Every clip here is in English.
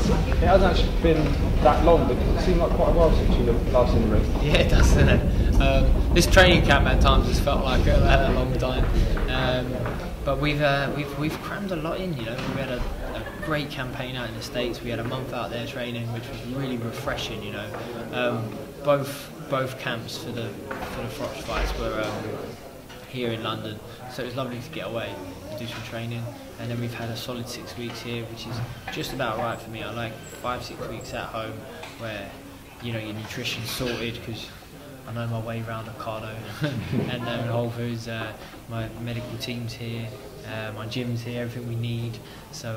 it hasn't actually been that long, but it seemed like quite a while since you were last in the ring. Yeah, it does, doesn't it? This training camp at times has felt like a long time, but we've crammed a lot in. You know, we had a great campaign out in the States. We had a month out there training, which was really refreshing. You know, both camps for the Froch fights were here in London, so it was lovely to get away and do some training. And then we've had a solid 6 weeks here, which is just about right for me. I like 5-6 weeks at home where, you know, your nutrition's sorted, because I know my way around Ocado and Whole Foods. My medical team's here, my gym's here, everything we need. So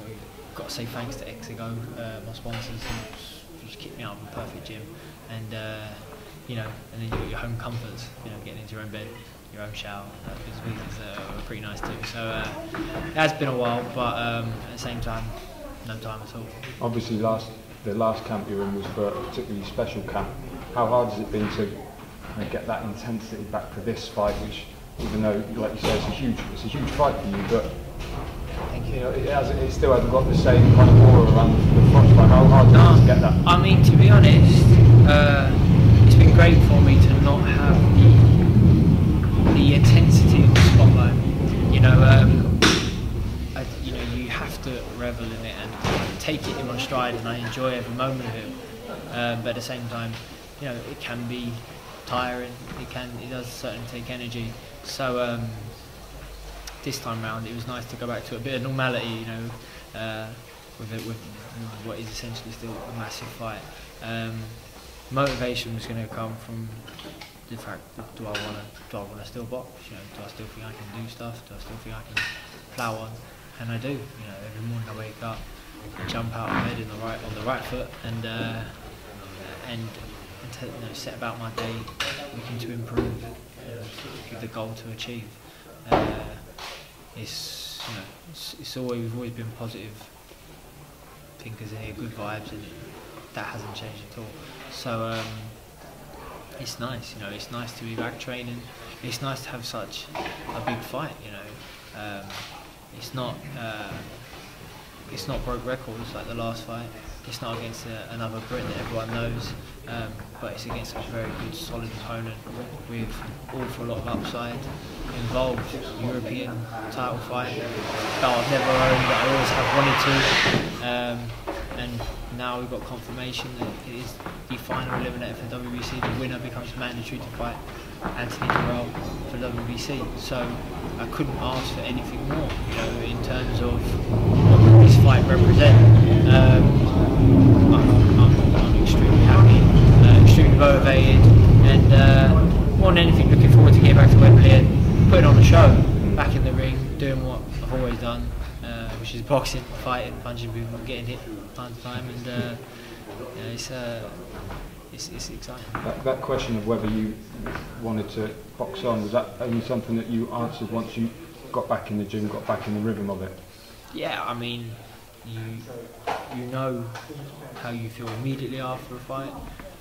we've got to say thanks to Exego, my sponsors, who just keep me out of a perfect gym. And you know, and then you've got your home comforts, you know, getting into your own bed, your own shower. Those are pretty nice too. So it has been a while, but at the same time, no time at all. Obviously, the last camp you were in was for a particularly special camp. How hard has it been to get that intensity back for this fight, which, even though, like you say, it's a huge fight for you, but you know, it still hasn't got the same kind of aura around the Froch fight. How hard is it to get that? I mean, to be honest, it's been great for me to not have the intensity of the spotlight. You know, you have to revel in it and take it in my stride, and I enjoy every moment of it. But at the same time, you know, it can be tiring. It does certainly take energy. So this time round, it was nice to go back to a bit of normality. You know, with what is essentially still a massive fight. Motivation was going to come from the fact, do I want to still box? You know, do I still think I can do stuff? Do I still think I can plough on? And I do. You know, every morning I wake up, I jump out of bed on the right foot, and set about my day, looking to improve, with the goal to achieve. It's always, we've always been positive thinkers in here, good vibes, and that hasn't changed at all. So it's nice, you know. It's nice to be back training. It's nice to have such a big fight, you know. It's not broke records like the last fight. It's not against another Brit that everyone knows, but it's against a very good, solid opponent with awful lot of upside, involved European title fight that I've never owned, that I always have wanted to, and now we've got confirmation that it is the final eliminator for WBC. The winner becomes mandatory to fight Anthony Terrell for WBC. So I couldn't ask for anything more, you know, in terms of what this fight represents. I'm extremely happy, extremely motivated, and more than anything, looking forward to getting back to Wembley and putting on a show, back in the ring, doing what I've always done, which is boxing, fighting, punching people, getting hit time to time, and it's exciting. That question of whether you wanted to box on, was that only something that you answered once you got back in the gym, got back in the rhythm of it? Yeah, I mean, you know how you feel immediately after a fight,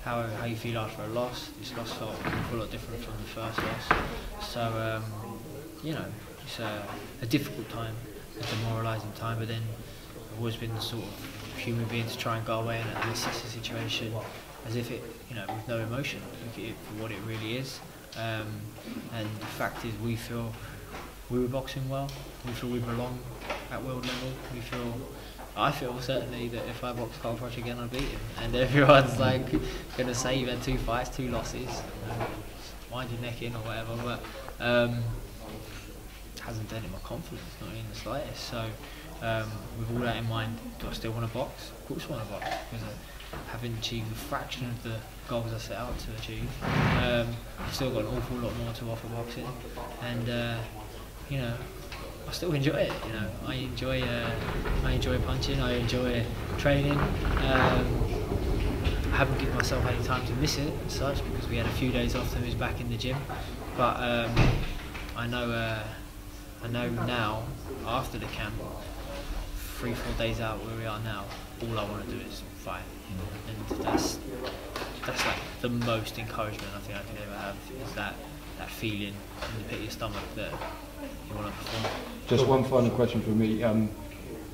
how you feel after a loss. This loss felt a lot different from the first loss. So, you know, it's a difficult time, a demoralising time, but then I've always been the sort of human being to try and go away and assess the situation as if it, you know, with no emotion, look at it for what it really is. And the fact is, we feel we were boxing well, we feel we belong at world level, I feel certainly that if I box Carl Froch again, I'll beat him. And everyone's like going to say you've had 2 fights, 2 losses, wind your neck in or whatever, but hasn't dented my confidence, not in the slightest. So with all that in mind, do I still want to box? Of course I want to box, because I haven't achieved a fraction of the goals I set out to achieve. I've still got an awful lot more to offer boxing, and you know, I still enjoy it. You know, I enjoy punching. I enjoy training. I haven't given myself any time to miss it as such, because we had a few days off and we was back in the gym. But I know now, after the camp, 3-4 days out where we are now, all I want to do is fight, and that's like the most encouragement I think I can ever have, is that feeling in the pit of your stomach that you want to perform. Just one final question for me.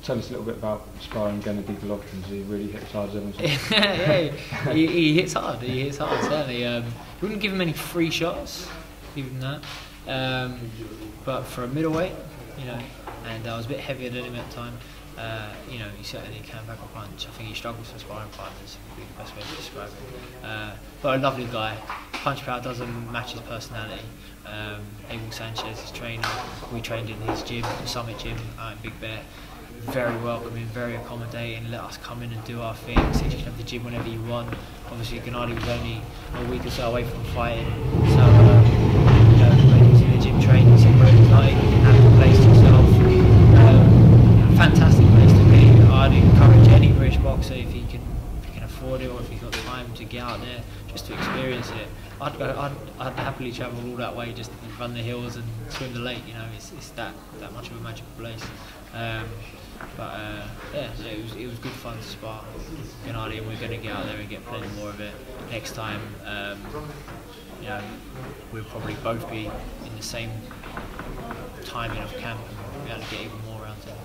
tell us a little bit about sparring Golovkin. He really hits hard as everyone says. Yeah, he hits hard. He hits hard, certainly. We wouldn't give him any free shots, even that. But for a middleweight, you know, and I was a bit heavier than him at the time. You know, he certainly can back a punch. I think he struggles for sparring partners, would be the best way to describe him. But a lovely guy. Punch power doesn't match his personality. Abel Sanchez, his trainer, we trained in his gym, the Summit Gym in Big Bear. Very welcoming, very accommodating, let us come in and do our thing. So you can have the gym whenever you want. Obviously Gennady was only a week or so away from fighting, so you know, when he was in the gym training, he said what it was like, he didn't have the place to himself. Fantastic place to be. I'd encourage any British boxer, if he can afford it or if he's got time to get out there just to experience it. I'd happily travel all that way just to run the hills and swim the lake. You know, it's that much of a magical place. Yeah, it was good fun to spar Gennady, and we're going to get out there and get plenty more of it next time. You know, we'll probably both be in the same timing of camp and be able to get even more around town.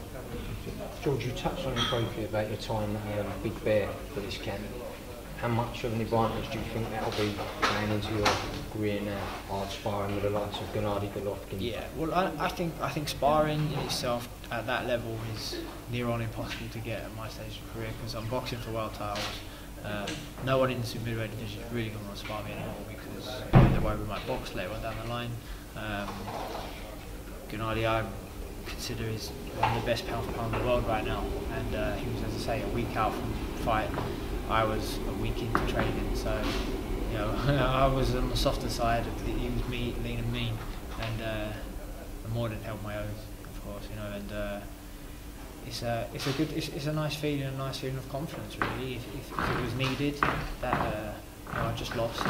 George, you touched on it briefly about your time at Big Bear for this camp. How much of an advantage do you think that'll be going into your career now, hard sparring with the likes of Gennady Golovkin? Yeah, well, I think sparring in itself at that level is near on impossible to get at my stage of career, because I'm boxing for world titles. No one in the super middleweight division is really going to want to spar me anymore, because the way we might box later on down the line. Gennady, I consider is one of the best pound for pound in the world right now, and he was, as I say, a week out from fight. I was a week into training, so you know I was on the softer side. He was lean and mean, and I more than held my own, of course, you know. And it's a nice feeling, of confidence, really. If it was needed, that you know, I just lost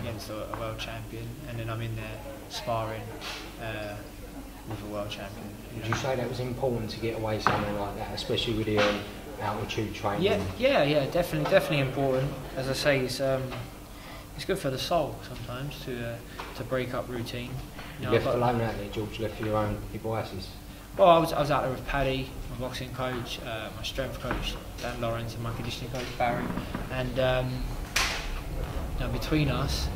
against a world champion, and then I'm in there sparring with a world champion. Would you say that was important to get away somewhere like that, especially with the altitude training? Yeah, definitely important. As I say, it's good for the soul sometimes to break up routine. You left alone out there, George, left for your own devices? Well, I was out there with Paddy, my boxing coach, my strength coach, Dan Lawrence, and my conditioning coach, Sparring. And you know, between us,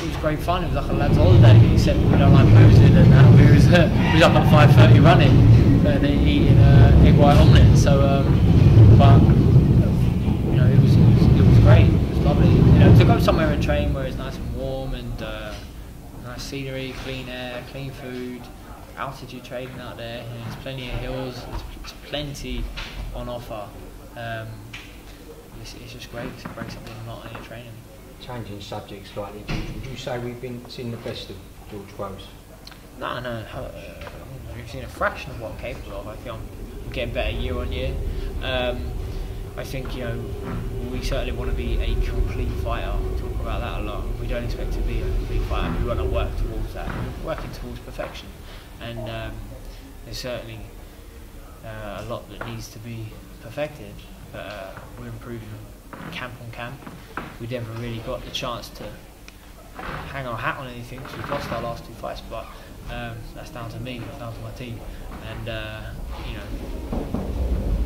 it was great fun. It was like a lad's holiday, except we don't like boozing, and we was up at 5:30 running and eating egg white omelette. So, but you know, it was great. It was lovely. You know, to go somewhere and train where it's nice and warm and nice scenery, clean air, clean food, altitude training out there. You know, there's plenty of hills. There's plenty on offer. It's just great. It's breaks up the monotony of training. Changing subjects slightly, would you say we've been seeing the best of George Groves? No. We've seen a fraction of what I'm capable of. I think I'm getting better year on year. I think, you know, we certainly want to be a complete fighter. We talk about that a lot. We don't expect to be a complete fighter. We want to work towards that. We're working towards perfection, and there's certainly a lot that needs to be perfected. But we're improving camp on camp. We never really got the chance to hang our hat on anything because we've lost our last two fights, but that's down to me, that's down to my team. And you know,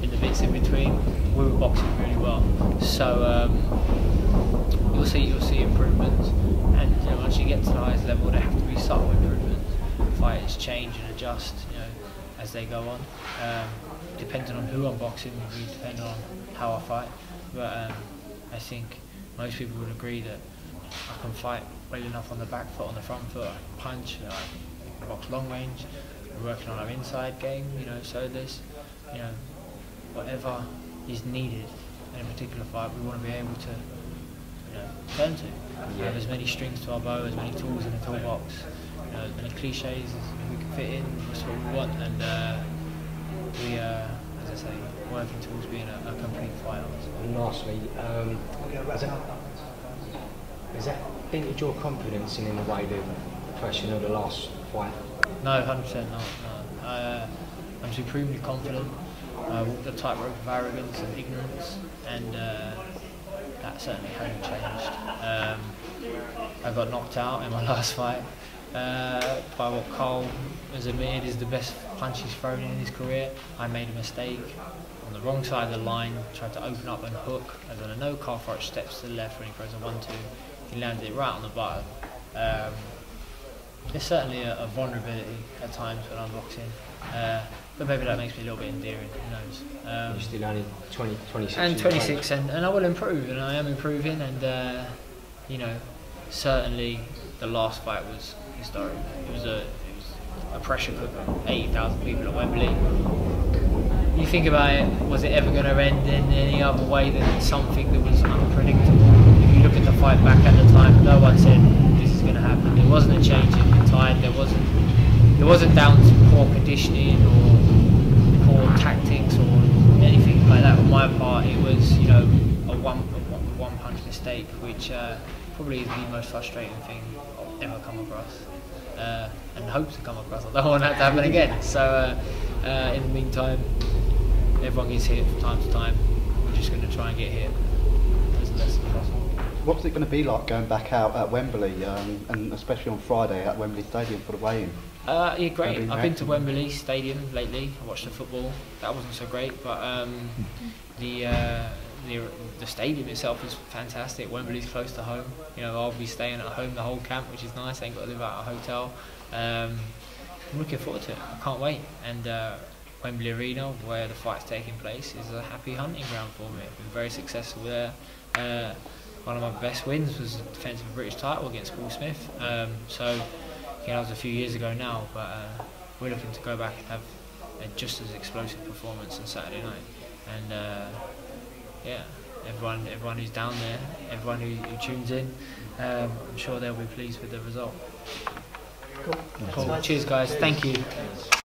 in the bits in between, we were boxing really well. So you'll see improvements, and you know, once you get to the highest level, there have to be subtle improvements. Fighters change and adjust, you know, as they go on. Depending on who I'm boxing, will depend on how I fight. But I think most people would agree that I can fight well enough on the back foot, on the front foot, I can punch, you know, I can box long range. We're working on our inside game, you know, so there's, you know, whatever is needed in a particular fight, we want to be able to, you know, turn to. We have as many strings to our bow, as many tools in the toolbox, you know, as many cliches as we can fit in, that's what we want, and we, as I say, working towards being a complete fighter. And lastly, has that dented your confidence in any way, the question of the last fight? No, 100% not. No. I'm supremely confident. I walk the tightrope of arrogance and ignorance, and that certainly hasn't changed. I got knocked out in my last fight, by what Carl has admitted is the best punch he's thrown in his career. I made a mistake on the wrong side of the line, tried to open up and hook, as I know Carl Froch steps to the left when he throws a 1-2, he landed it right on the bottom. There's certainly a vulnerability at times when I'm boxing, but maybe that makes me a little bit endearing, who knows. You're still only 26. And 26, and I will improve, and I am improving, and you know, certainly the last fight was historic. It was a pressure cooker, 80,000 people at Wembley. You think about it, was it ever going to end in any other way than something that was unpredictable? If you look at the fight back at the time, no one said this is going to happen. There wasn't a change in the tide. There wasn't down to poor conditioning or poor tactics or anything like that. On my part, it was, you know, a one punch mistake, which probably is the most frustrating thing I've ever come across, and hope to come across. I don't want that to happen again. So in the meantime, everyone gets hit from time to time. We're just going to try and get hit as less as possible. What's it going to be like going back out at Wembley, and especially on Friday at Wembley Stadium for the weigh-in? Yeah, great. I've been to Wembley Stadium lately. I watched the football. That wasn't so great, but the stadium itself is fantastic. Wembley's close to home. You know, I'll be staying at home the whole camp, which is nice. I ain't got to live out a hotel. I'm looking forward to it. I can't wait. And Wembley Arena, where the fight's taking place, is a happy hunting ground for me. I've been very successful there. One of my best wins was the defence of a British title against Will Smith. So, you know, that was a few years ago now, but we're looking to go back and have a just as explosive performance on Saturday night. And yeah, everyone who's down there, everyone who tunes in, I'm sure they'll be pleased with the result. Cool. Cheers, guys. Thank you.